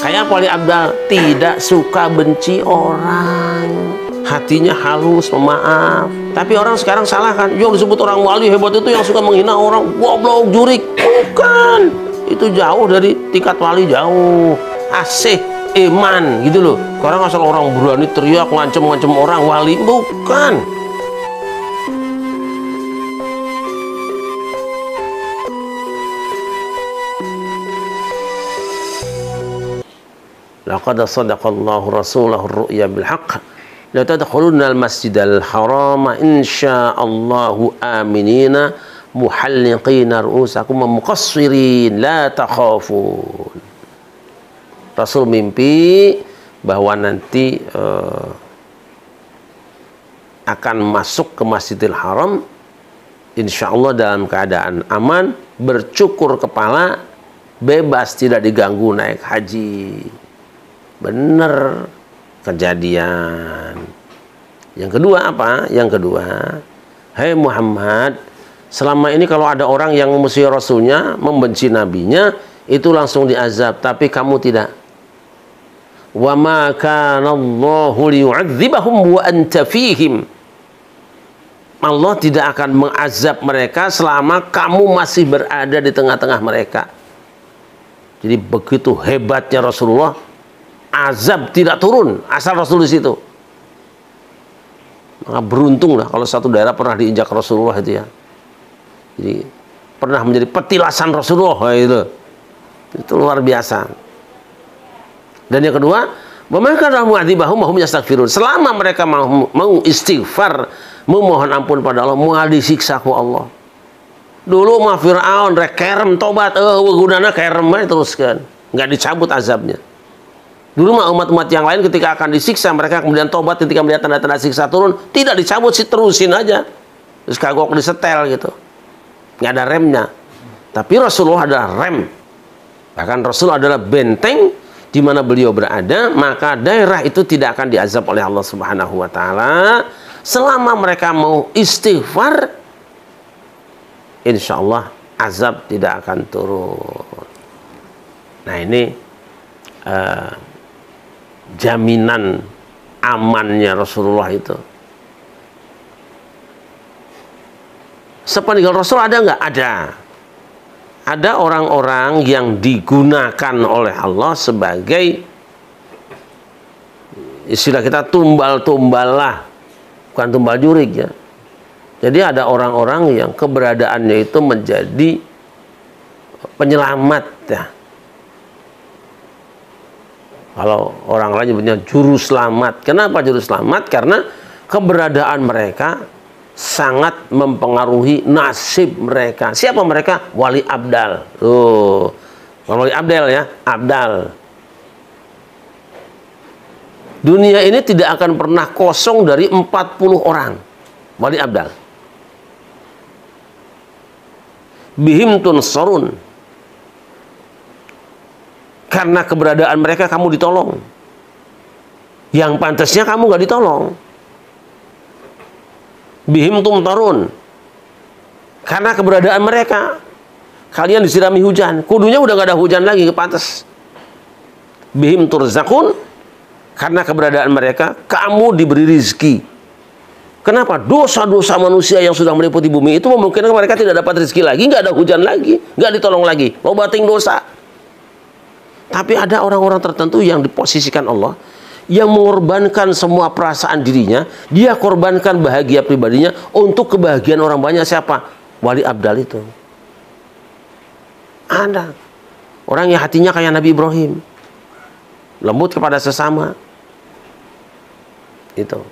Kayak wali abdal, tidak suka benci orang, hatinya halus, pemaaf. Tapi orang sekarang salah kan, yang disebut orang wali hebat itu yang suka menghina orang, goblok, jurik. Bukan, itu jauh dari tingkat wali, jauh. Asih, iman gitu loh. Sekarang asal orang berani teriak ngancem-ngancem orang, wali. Bukan. Laqad sadaqallahu rasulahu ar-ru'ya bil haqq la tadkhulunna al-masjidal harama insyaallahu aminina muhalliqina ru'usakum muqassirin la takhafun. Rasul mimpi bahwa nanti akan masuk ke Masjidil Haram insyaallah dalam keadaan aman, bercukur kepala, bebas, tidak diganggu naik haji. Bener kejadian. Yang kedua apa? Yang kedua, hai Muhammad, selama ini kalau ada orang yang memusuhi Rasulnya, membenci nabinya, itu langsung diazab, tapi kamu tidak. Wa ma kana Allahu liyu'adzibahum wa anta fihim. Allah tidak akan mengazab mereka selama kamu masih berada di tengah-tengah mereka. Jadi begitu hebatnya Rasulullah, azab tidak turun asal Rasul di situ. Maka beruntunglah kalau satu daerah pernah diinjak Rasulullah itu ya. Jadi pernah menjadi petilasan Rasulullah itu luar biasa. Dan yang kedua, selama mereka mau istighfar, memohon ampun pada Allah, mau disiksa ku Allah. Dulu mah Fir'aun rek kerem tobat, gunana kerem teruskan, nggak dicabut azabnya. Dulu mah umat-umat yang lain ketika akan disiksa, mereka kemudian tobat ketika melihat tanda-tanda siksa turun, tidak dicabut sih, terusin aja. Terus kagok disetel gitu. Nggak ada remnya. Tapi Rasulullah adalah rem. Bahkan Rasul adalah benteng di mana beliau berada, maka daerah itu tidak akan diazab oleh Allah Subhanahu wa taala selama mereka mau istighfar. Insya Allah azab tidak akan turun. Nah ini jaminan amannya Rasulullah itu. Sepeninggal Rasul ada nggak? Ada. Ada orang-orang yang digunakan oleh Allah sebagai, istilah kita tumbal-tumbal lah, bukan tumbal jurik ya. Jadi ada orang-orang yang keberadaannya itu menjadi penyelamat ya. Kalau orang lain nyebutnya juru selamat. Kenapa juru selamat? Karena keberadaan mereka sangat mempengaruhi nasib mereka. Siapa mereka? Wali abdal. Wali abdal ya, abdal. Dunia ini tidak akan pernah kosong dari 40 orang wali abdal. Bihim tunsarun. Karena keberadaan mereka kamu ditolong. Yang pantasnya kamu gak ditolong. Bihim tumtarun. Karena keberadaan mereka kalian disirami hujan. Kudunya udah gak ada hujan lagi, pantas. Bihim turzakun. Karena keberadaan mereka kamu diberi rizki. Kenapa? Dosa-dosa manusia yang sudah meliputi bumi itu memungkinkan mereka tidak dapat rizki lagi, gak ada hujan lagi, gak ditolong lagi, mau bating dosa. Tapi ada orang-orang tertentu yang diposisikan Allah, yang mengorbankan semua perasaan dirinya, dia korbankan bahagia pribadinya untuk kebahagiaan orang banyak. Siapa? Wali abdal itu. Ada orang yang hatinya kayak Nabi Ibrahim, lembut kepada sesama. Itu.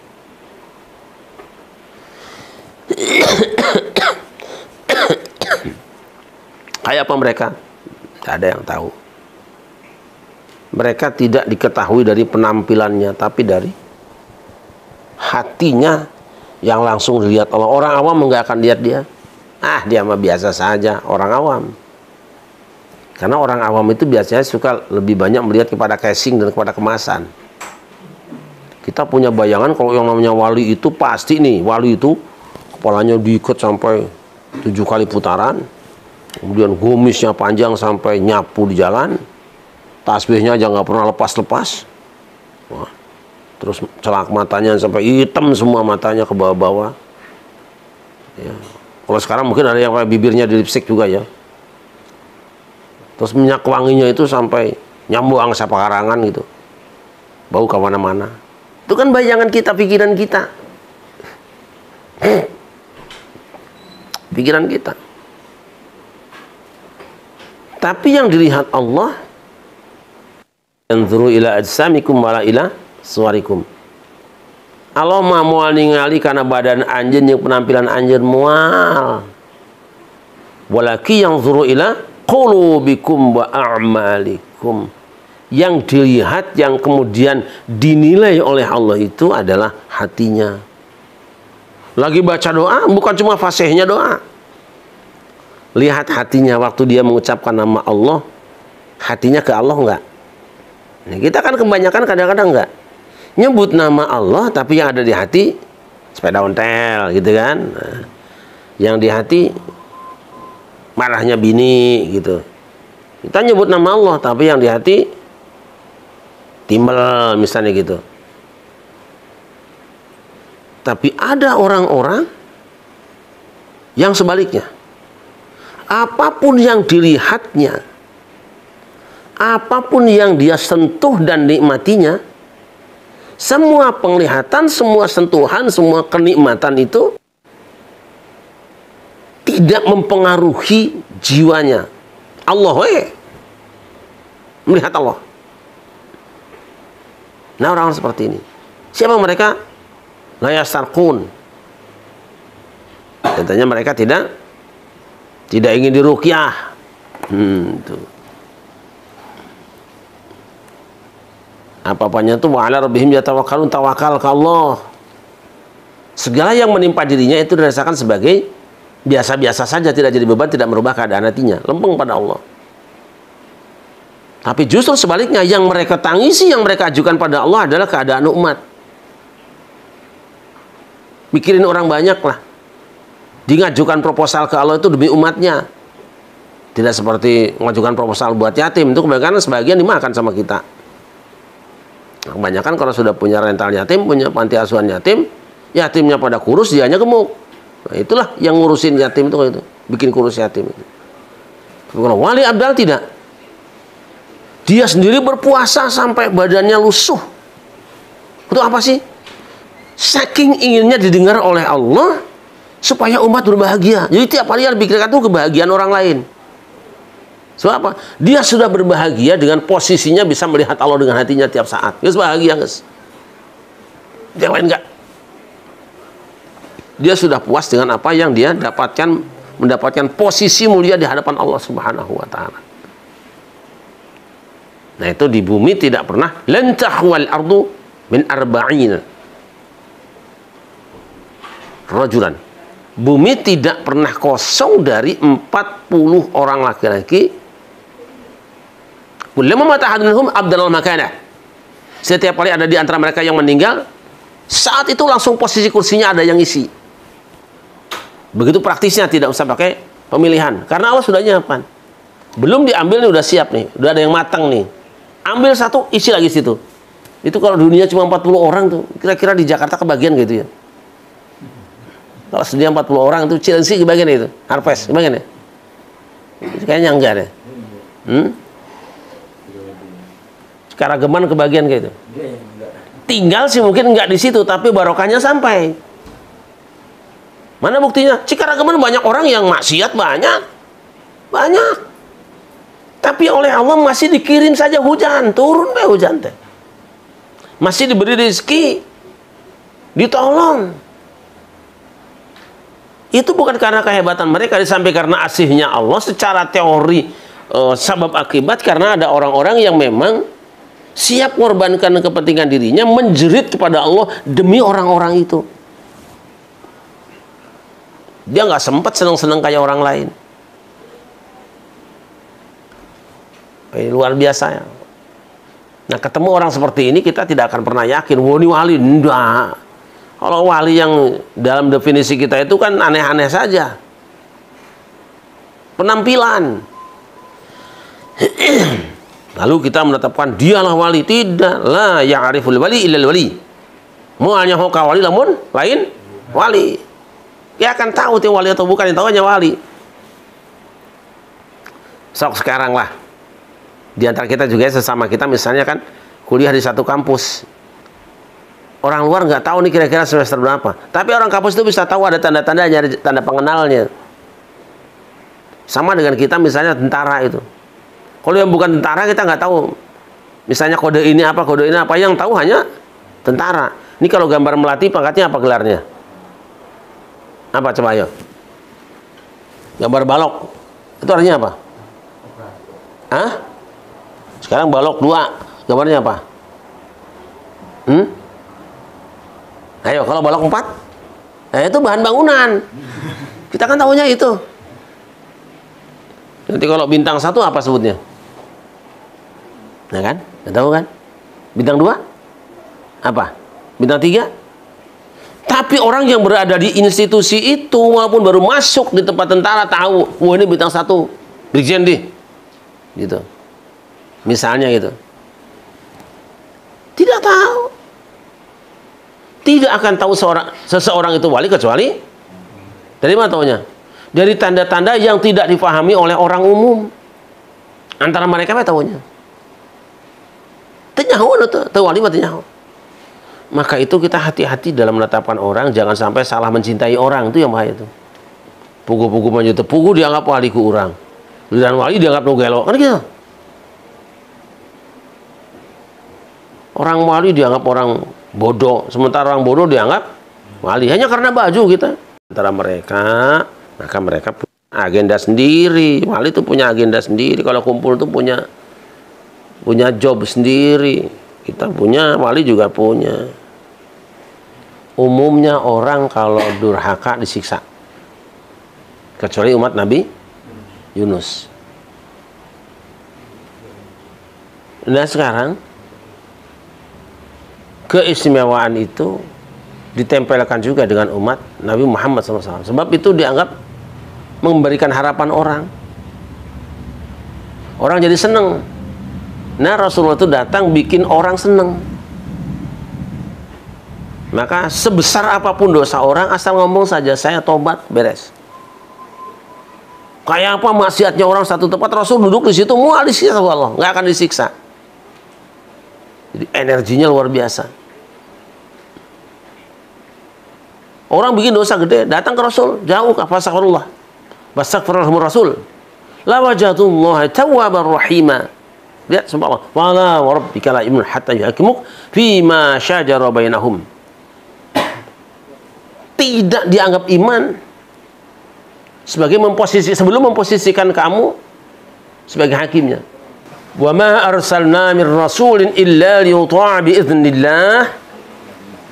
Kayak apa mereka? Tidak ada yang tahu. Mereka tidak diketahui dari penampilannya, tapi dari hatinya yang langsung dilihat Allah. Orang awam nggak akan lihat dia. Dia mah biasa saja, orang awam. Karena orang awam itu biasanya suka lebih banyak melihat kepada casing dan kepada kemasan. Kita punya bayangan kalau yang namanya wali itu pasti nih, wali itu kepalanya diikat sampai 7 kali putaran, kemudian gomisnya panjang sampai nyapu di jalan. tasbihnya aja nggak pernah lepas-lepas. Wah, terus celak matanya sampai hitam semua matanya ke bawah-bawah. Ya. Kalau sekarang mungkin ada yang bibirnya di lipstick juga ya. Terus minyak wanginya itu sampai nyambung sama karangan gitu, bau kemana-mana. Itu kan bayangan kita, pikiran kita. Pikiran kita. Tapi yang dilihat Allah, yanzuru ila ajsamikum wala ila suwarikum. Allah mah moal ningali karena badan anjeun jeung penampilan anjeun moal. Walaki yanzuru ila qulubikum wa a'malikum. Yang dilihat, yang kemudian dinilai oleh Allah itu adalah hatinya. Lagi baca doa, bukan cuma fasihnya doa. Lihat hatinya waktu dia mengucapkan nama Allah, hatinya ke Allah enggak? Nah, kita kan kebanyakan kadang-kadang enggak. Nyebut nama Allah, tapi yang ada di hati sepeda ontel gitu kan. Nah, yang di hati marahnya bini gitu. Kita nyebut nama Allah, tapi yang di hati timbel misalnya gitu. Tapi ada orang-orang yang sebaliknya. Apapun yang dilihatnya, apapun yang dia sentuh dan nikmatinya, semua penglihatan, semua sentuhan, semua kenikmatan itu tidak mempengaruhi jiwanya. Allah melihat Allah. Nah, orang seperti ini, siapa mereka? La yastarqun. Katanya mereka tidak ingin diruqyah. Itu. Apa-apanya itu wa 'ala rabbihim yatawakkalun, tawakal ke Allah. Segala yang menimpa dirinya itu dirasakan sebagai biasa-biasa saja, tidak jadi beban, tidak merubah keadaan hatinya, lempeng pada Allah. Tapi justru sebaliknya, yang mereka tangisi, yang mereka ajukan pada Allah adalah keadaan umat. Mikirin orang banyak lah. Ngajukan proposal ke Allah itu demi umatnya. Tidak seperti mengajukan proposal buat yatim. Itu kebanyakan sebagian dimakan sama kita. Nah, kebanyakan kalau sudah punya rental yatim, punya panti asuhan yatim, yatimnya pada kurus, dianya gemuk. Nah, itulah yang ngurusin yatim itu, bikin kurus yatim itu. Kalau wali abdal tidak. Dia sendiri berpuasa sampai badannya lusuh. Itu apa sih? Saking inginnya didengar oleh Allah supaya umat berbahagia. Jadi tiap hari yang dipikirkan itu kebahagiaan orang lain. Sebab apa? Dia sudah berbahagia dengan posisinya bisa melihat Allah dengan hatinya tiap saat. Guys, bahagia, guys. Yang lain enggak. Dia sudah puas dengan apa yang dia mendapatkan posisi mulia di hadapan Allah Subhanahu wa taala. Nah, itu di bumi tidak pernah lan tahwal ardu min arba'in rajulan. Bumi tidak pernah kosong dari 40 orang laki-laki. Kullama mata ahadunhum abdalal makanah. Setiap kali ada di antara mereka yang meninggal, saat itu langsung posisi kursinya ada yang isi. Begitu praktisnya, tidak usah pakai pemilihan. Karena Allah sudah nyiapkan. Belum diambil nih, udah siap nih, udah ada yang matang nih. Ambil satu, isi lagi situ. Itu kalau dunia cuma 40 orang tuh, kira-kira di Jakarta kebagian gitu ya. Kalau sedia 40 orang itu Cilengsi kebagian itu, Harvest kebagian ya? Kayaknya enggak deh. Karageman kebagian kayak itu. Tinggal sih mungkin enggak di situ, tapi barokahnya sampai. Mana buktinya? Cikarageman banyak orang yang maksiat banyak. Tapi oleh Allah masih dikirim saja hujan, turun be hujan teh. Masih diberi rezeki, ditolong. Itu bukan karena kehebatan mereka, disampaikan karena asihnya Allah secara teori sabab akibat, karena ada orang-orang yang memang siap mengorbankan kepentingan dirinya, menjerit kepada Allah demi orang-orang itu. Dia nggak sempat senang-senang kayak orang lain. Ini luar biasa ya. Nah, ketemu orang seperti ini kita tidak akan pernah yakin, wah ini wali. Enggak. Kalau wali yang dalam definisi kita itu kan aneh-aneh saja. Penampilan. Lalu kita menetapkan dialah wali. Tidak, la ya'riful wali illal wali. Muanya hoka wali lamun lain wali. Dia akan tahu itu wali atau bukan, yang tahu hanya wali. Sok sekarang lah. Di antara kita juga sesama kita misalnya kan kuliah di satu kampus. Orang luar nggak tahu nih kira-kira semester berapa. Tapi orang kampus itu bisa tahu ada tanda-tandanya, tanda pengenalnya. Sama dengan kita misalnya tentara itu. Kalau yang bukan tentara kita nggak tahu. Misalnya kode ini apa, kode ini apa. Yang tahu hanya tentara. Ini kalau gambar melati pangkatnya apa gelarnya? Apa coba ayo? Gambar balok. Itu artinya apa? Hah? Sekarang balok 2. Gambarnya apa? Ayo, kalau balok 4? Itu bahan bangunan. Kita kan tahunya itu. Nanti kalau bintang 1 apa sebutnya? Nah kan? Nggak tahu kan? Bintang 2? Apa? Bintang 3? Tapi orang yang berada di institusi itu walaupun baru masuk di tempat tentara tahu, wah ini bintang 1, Brigjen deh. Gitu. Misalnya gitu. Tidak tahu. Tidak akan tahu seseorang itu wali kecuali dari mana taunya? Dari tanda-tanda yang tidak difahami oleh orang umum. Antara mereka apa taunya? Tenyahu atau wali mah tenyahu. Maka itu kita hati-hati dalam menetapkan orang, jangan sampai salah mencintai orang, itu yang bahaya itu. Pugu-pugu maju tepugu dianggap wali ku orang. Dan wali dianggap nugelo, kan gitu. Orang wali dianggap orang bodoh, sementara orang bodoh dianggap wali hanya karena baju kita. Antara mereka, maka mereka punya agenda sendiri. Wali itu punya agenda sendiri. Kalau kumpul itu punya job sendiri. Kita punya, wali juga punya. Umumnya orang kalau durhaka disiksa. Kecuali umat Nabi Yunus. Nah sekarang keistimewaan itu ditempelkan juga dengan umat Nabi Muhammad SAW. Sebab itu dianggap memberikan harapan orang. Orang jadi seneng. Nah Rasulullah itu datang bikin orang seneng. Maka sebesar apapun dosa orang, asal ngomong saja saya tobat, beres. Kayak apa maksiatnya orang satu tempat, Rasul duduk di situ, mual disiksa Allah, nggak akan disiksa. Jadi energinya luar biasa. Orang bikin dosa gede, datang ke Rasul, jauh ke fastaghfirullah. Fastaghfirullah Rasul. La wajadullah tawwabar rahima. Lihat sumpah Allah. Wala wa rabbika la yu'minun hatta yuhakimuk fima syajara bainahum. Tidak dianggap iman sebagai sebelum memposisikan kamu sebagai hakimnya. Wa ma arsalna mir rasulin illa liyuta'a bi idznillah.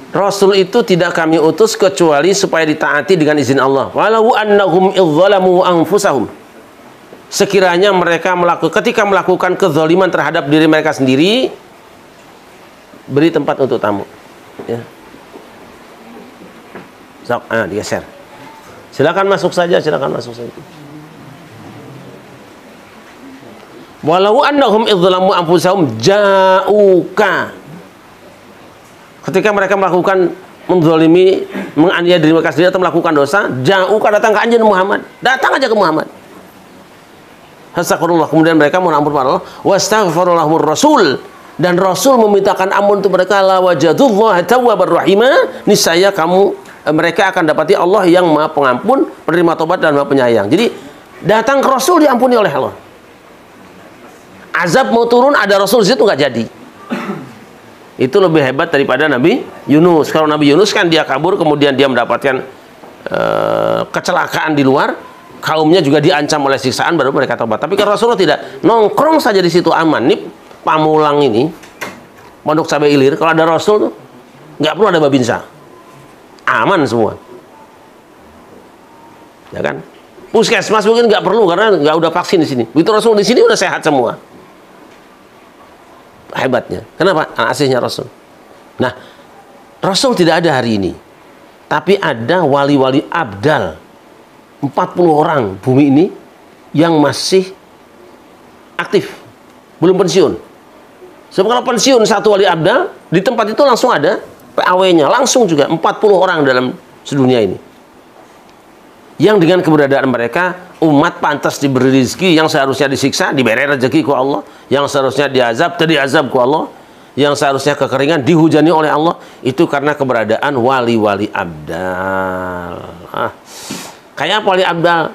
Rasul itu tidak kami utus kecuali supaya ditaati dengan izin Allah. Walau annahum idzalamu anfusahum. Sekiranya mereka ketika melakukan kezaliman terhadap diri mereka sendiri, beri tempat untuk tamu. Ya. Sok, digeser. Silakan masuk saja, silakan masuk saja. Walau annahum idzalamu anfusahum ja'uka. Ketika mereka melakukan menzalimi, menganiaya diri mereka sendiri atau melakukan dosa, ja'uka, datang ke anjeun Muhammad. Datang aja ke Muhammad. Astagfirullah, kemudian mereka mohon ampun pada Allah. Wastaghfirullahur rasul, dan Rasul memintakan ampun untuk mereka. La wajadullah tawwabar rahima. Niscaya mereka akan dapati Allah yang Maha Pengampun, penerima tobat dan Maha Penyayang. Jadi datang ke Rasul diampuni oleh Allah. Azab mau turun ada Rasul di situ nggak jadi. Itu lebih hebat daripada Nabi Yunus. Kalau Nabi Yunus kan dia kabur, kemudian dia mendapatkan kecelakaan di luar, kaumnya juga diancam oleh siksaan, baru mereka tobat. Tapi kalau Rasulullah tidak, nongkrong saja di situ aman. Nih Pamulang ini, Pondok Cabai Ilir, kalau ada Rasul tuh nggak perlu ada babinsa, aman semua, ya kan? Puskesmas mungkin nggak perlu karena nggak udah vaksin di sini. Begitu Rasul di sini udah sehat semua. Hebatnya. Kenapa? Asihnya Rasul. Nah, Rasul tidak ada hari ini. Tapi ada wali-wali abdal. 40 orang bumi ini yang masih aktif. belum pensiun. Sebab kalau pensiun satu wali abdal, di tempat itu langsung ada PAW-nya, langsung juga 40 orang dalam sedunia ini. Yang dengan keberadaan mereka, umat pantas diberi rezeki, yang seharusnya disiksa, diberi rezeki ku Allah, yang seharusnya diazab, diazab ku Allah, yang seharusnya kekeringan, dihujani oleh Allah, itu karena keberadaan wali-wali abdal. Kayak wali abdal,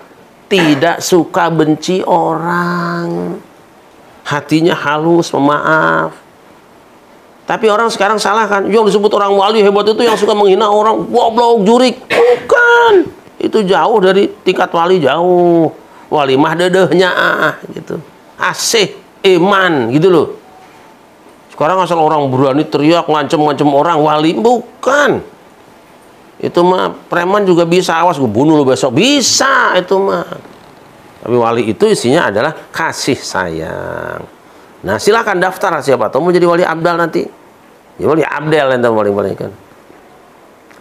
tidak suka benci orang, hatinya halus, pemaaf. Tapi orang sekarang salah kan, yang disebut orang wali hebat itu yang suka menghina orang, goblok, jurik. Bukan, itu jauh dari tingkat wali, jauh. Wali mah dedehnya gitu, asih, iman gitu loh. Sekarang asal orang berani teriak ngancem-ngancem orang, wali bukan. Itu mah preman juga bisa, awas gue bunuh lo besok, bisa itu mah. Tapi wali itu isinya adalah kasih sayang. Nah, silakan daftar siapa tahu mau jadi wali abdal nanti. Ya wali abdal yang paling kan.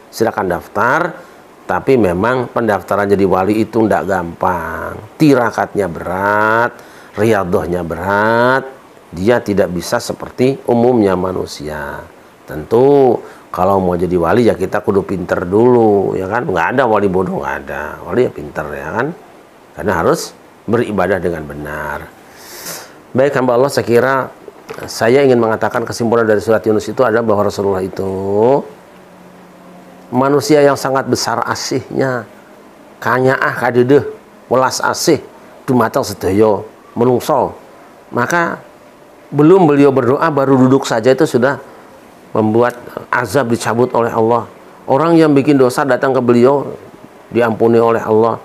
Silakan daftar, tapi memang pendaftaran jadi wali itu tidak gampang. Tirakatnya berat, riyadhahnya berat. Dia tidak bisa seperti umumnya manusia. Tentu kalau mau jadi wali ya kita kudu pinter dulu, ya kan? Nggak ada wali bodoh, nggak ada. Wali ya pinter, ya kan? Karena harus beribadah dengan benar. Baik hamba Allah, saya kira saya ingin mengatakan kesimpulan dari surat Yunus itu adalah bahwa Rasulullah itu manusia yang sangat besar asihnya, kanyaah kadedeh, welas asih, dumateng sedaya menungso. Maka belum beliau berdoa, baru duduk saja itu sudah membuat azab dicabut oleh Allah. Orang yang bikin dosa datang ke beliau diampuni oleh Allah.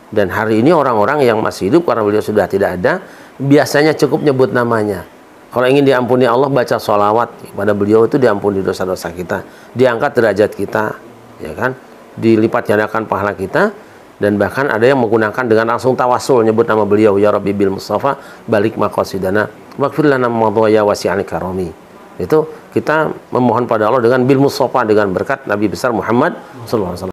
Dan hari ini orang-orang yang masih hidup karena beliau sudah tidak ada, biasanya cukup nyebut namanya. Kalau ingin diampuni Allah, baca sholawat pada beliau, itu diampuni dosa-dosa kita, diangkat derajat kita, ya kan, dilipat gandakan pahala kita. Dan bahkan ada yang menggunakan dengan langsung tawasul, nyebut nama beliau, ya Rabbi bil Mustafa balik maqasidana waghfir lana ma dhaya wasi'al karami. Itu kita memohon pada Allah dengan bil Mustafa, dengan berkat Nabi besar Muhammad sallallahu alaihi wasallam.